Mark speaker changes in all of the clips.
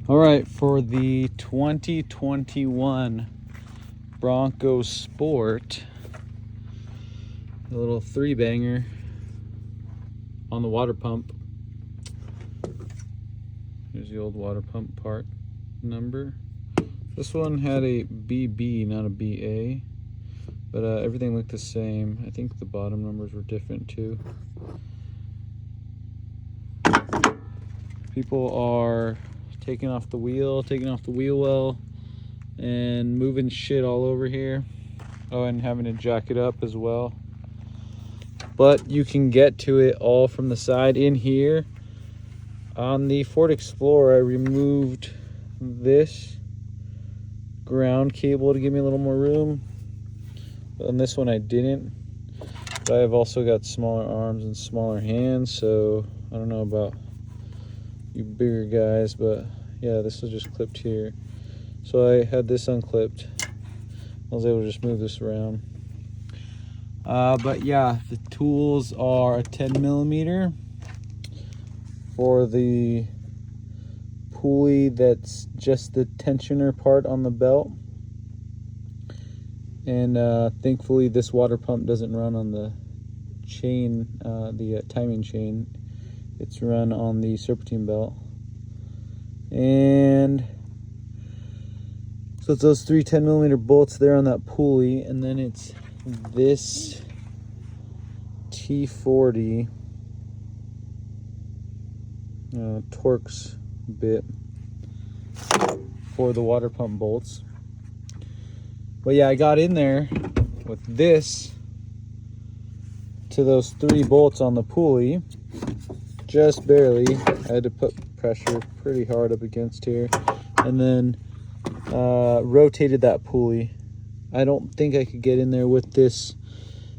Speaker 1: All right, for the 2021 Bronco Sport, a little 3-banger on the water pump. Here's the old water pump part number. This one had a BB, not a BA, but everything looked the same. I think the bottom numbers were different too. People are taking off the wheel well, and moving shit all over here. Oh, and having to jack it up as well. But you can get to it all from the side. In here on the Ford Explorer, I removed this ground cable to give me a little more room. But on this one I didn't. But I've also got smaller arms and smaller hands, so I don't know about you bigger guys, but yeah, this was just clipped here. So I had this unclipped. I was able to just move this around. But yeah, the tools are a 10mm for the pulley that's just the tensioner part on the belt. And thankfully this water pump doesn't run on the chain, the timing chain. It's run on the serpentine belt. And so it's those 3 10mm bolts there on that pulley, and then it's this T40 Torx bit for the water pump bolts. But yeah, I got in there with this to those 3 bolts on the pulley, just barely. I had to put pressure pretty hard up against here, and then rotated that pulley. I don't think I could get in there with this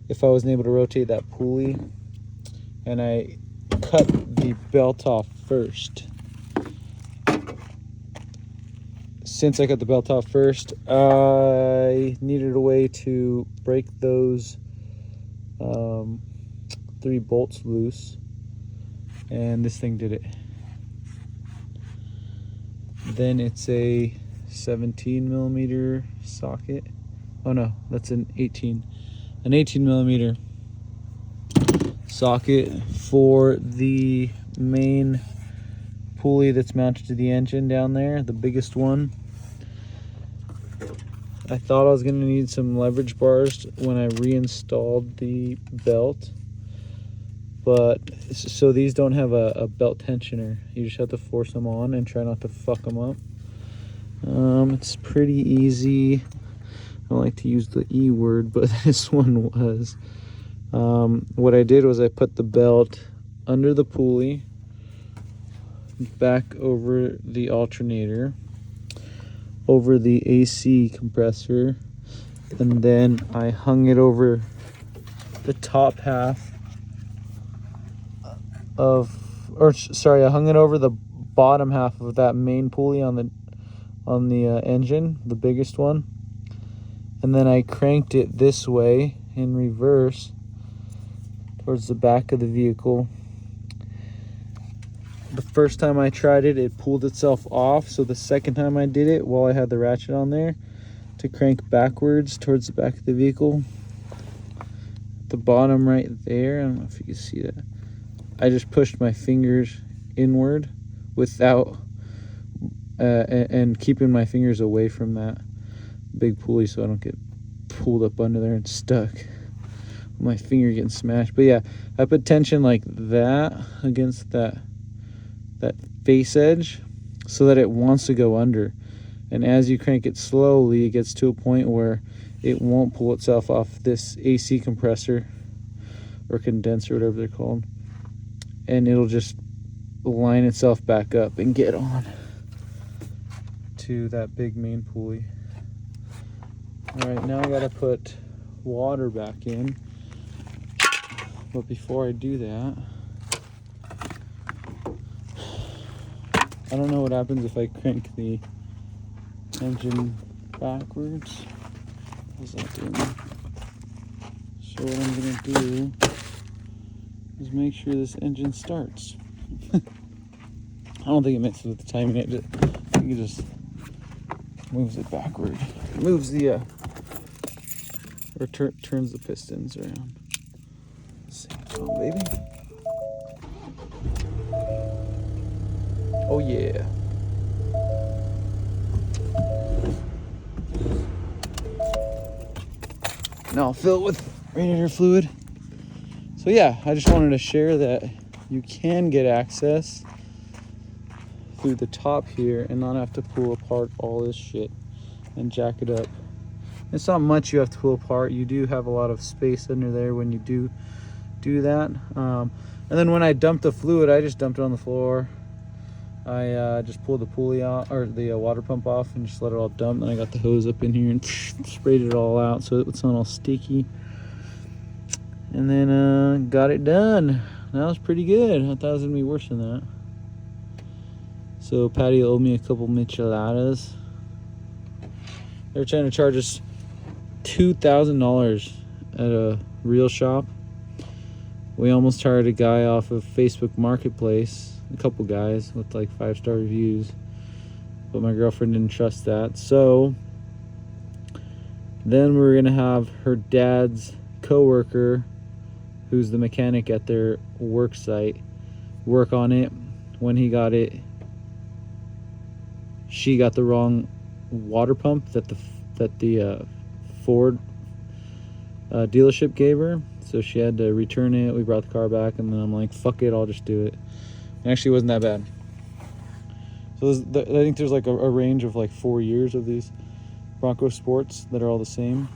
Speaker 1: if I wasn't able to rotate that pulley, and I cut the belt off first. Since I cut the belt off first, I needed a way to break those 3 bolts loose, and this thing did it. Then it's a 17mm socket. Oh no, that's an 18mm socket for the main pulley that's mounted to the engine down there, the biggest one. I thought I was going to need some leverage bars when I reinstalled the belt, but so these don't have a belt tensioner. You just have to force them on and try not to fuck them up. It's pretty easy. I don't like to use the E word, but this one was. What I did was I put the belt under the pulley, back over the alternator, over the AC compressor, and then I hung it over the top half of, I hung it over the bottom half of that main pulley on the engine, the biggest one, and then I cranked it this way in reverse towards the back of the vehicle. The first time I tried it, it pulled itself off, so the second time I did it, while I had the ratchet on there, to crank backwards towards the back of the vehicle, the bottom right there, I don't know if you can see that, I just pushed my fingers inward without and keeping my fingers away from that big pulley so I don't get pulled up under there and stuck. My finger getting smashed. But yeah, I put tension like that against that face edge so that it wants to go under. And as you crank it slowly, it gets to a point where it won't pull itself off this AC compressor or condenser, whatever they're called. And it'll just line itself back up and get on to that big main pulley. All right, now I gotta put water back in. But before I do that, I don't know what happens if I crank the engine backwards. How's that doing? So what I'm gonna do is make sure this engine starts. I don't think it messes with the timing. It think it just moves it backward. Moves the or turns the pistons around. Let's see. Come on, baby. Oh yeah. Now I'll fill it with radiator fluid. So yeah, I just wanted to share that you can get access through the top here and not have to pull apart all this shit and jack it up. It's not much you have to pull apart. You do have a lot of space under there when you do that. And then when I dumped the fluid, I just dumped it on the floor. I just pulled the pulley out, or the water pump off, and just let it all dump. Then I got the hose up in here and sprayed it all out so it's not all sticky. And then got it done. That was pretty good. I thought it was gonna be worse than that. So Patty owed me a couple micheladas. They were trying to charge us $2,000 at a real shop. We almost hired a guy off of Facebook Marketplace, a couple guys with like 5-star reviews, but my girlfriend didn't trust that. So then we were gonna have her dad's coworker, who's the mechanic at their work site, work on it. When he got it, she got the wrong water pump that the Ford dealership gave her, so she had to return it. We brought the car back, and then I'm like, fuck it, I'll just do it. It actually wasn't that bad. So I think there's like a range of like 4 years of these Bronco Sports that are all the same.